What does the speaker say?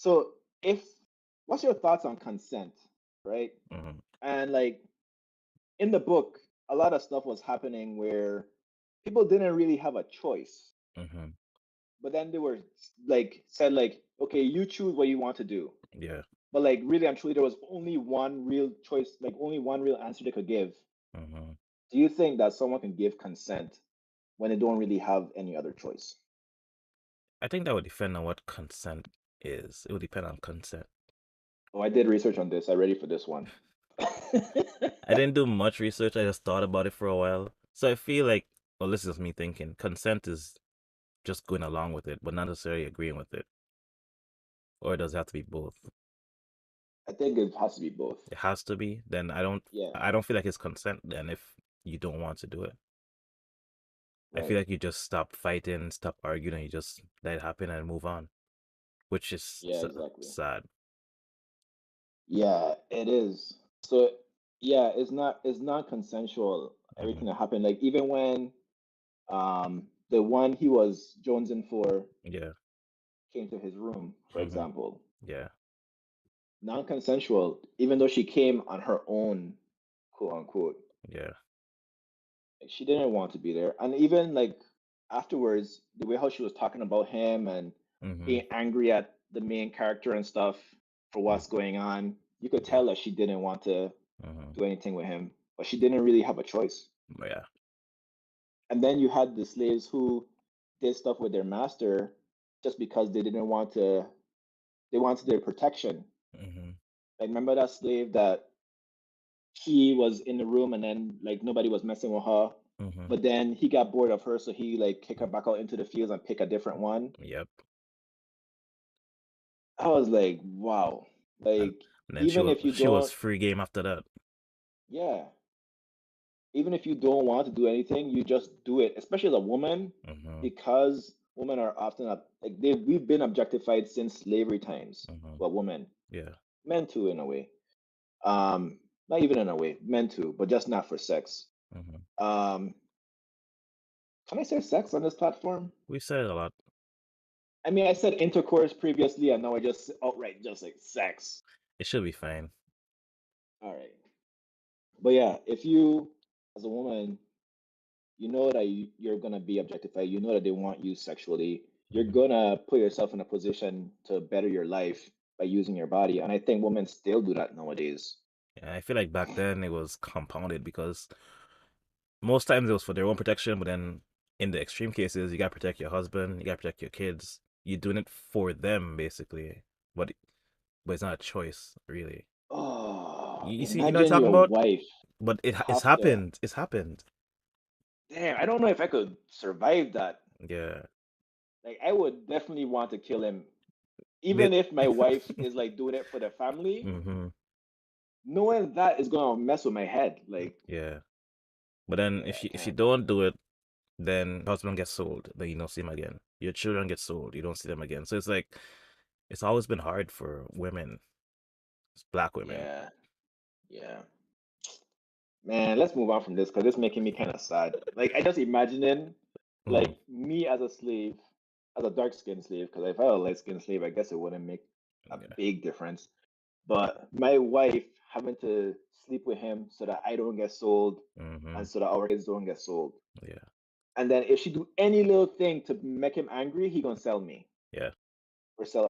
So if what's your thoughts on consent, right? Hmm. And like in the book, a lot of stuff was happening where people didn't really have a choice, Hmm. but then they were like said like, okay, you choose what you want to do. Yeah. But like really and truly, there was only one real choice, like only one real answer they could give. Hmm. Do you think that someone can give consent when they don't really have any other choice? I think that would depend on what consent is. It would depend on consent. Oh, I did research on this. I ready for this one. I didn't do much research. I just thought about it for a while. So I feel like, well, this is just me thinking. Consent is just going along with it, but not necessarily agreeing with it. Or does it have to be both? I think it has to be both. It has to be. Then Yeah, I don't feel like it's consent then if you don't want to do it. I feel right. like you just stop fighting, stop arguing, and you just let it happen and move on, which is Yeah, exactly. sad. Yeah, it is. So yeah, it's not consensual. Hmm. Everything that happened, like even when the one he was jonesing for Yeah. came to his room, for Hmm. example, Yeah. non-consensual, even though she came on her own, quote unquote, Yeah. like, she didn't want to be there. And even like afterwards, the way how she was talking about him and Hmm. being angry at the main character and stuff for what's going on, you could Yeah. tell that she didn't want to Hmm. do anything with him, but she didn't really have a choice. Yeah. And then you had the slaves who did stuff with their master just because they didn't want to, they wanted their protection. Hmm. Like, remember that slave that she was in the room and then like nobody was messing with her, Hmm. but then he got bored of her, so he like kicked her back out into the fields and pick a different one. Yep. I was like, wow. And, Like, and then even if you she was don't, free game after that. yeah, even if you don't want to do anything, you just do it, especially as a woman, Hmm. because women are often like we've been objectified since slavery times. Hmm. Well, women, Yeah. men too, in a way. Not even in a way, men too, but just not for sex. Hmm. Um, can I say sex on this platform? We said it a lot. I mean, I said intercourse previously, and now I just outright just like sex. It should be fine. All right, but yeah, if you, as a woman, you know that you're gonna be objectified, you know that they want you sexually, you're Hmm. gonna put yourself in a position to better your life by using your body, and I think women still do that nowadays. Yeah, I feel like back then it was compounded because most times it was for their own protection, but then in the extreme cases, you gotta protect your husband, you gotta protect your kids. You're doing it for them, basically. But but it's not a choice, really. Oh, You see, you know what I'm imagine talking your about? wife But it's have to. happened. It's happened. Damn, I don't know if I could survive that. Yeah. Like, I would definitely want to kill him, They, even if my wife is like doing it for the family. hmm. Knowing that is gonna mess with my head. Like, Yeah. But then yeah, I if you can't. don't do it, then your husband gets sold, then you don't see him again. Your children get sold, you don't see them again. So it's like it's always been hard for women, it's black women. Yeah, yeah. Man, let's move on from this because it's making me kind of sad. Like, I just imagining Hmm. like me as a slave, as a dark-skinned slave, because if I were a light-skinned slave, I guess it wouldn't make a Yeah. big difference. But my wife having to sleep with him so that I don't get sold Hmm. and so that our kids don't get sold. Yeah. And then if she do any little thing to make him angry, he gonna sell me Yeah. or sell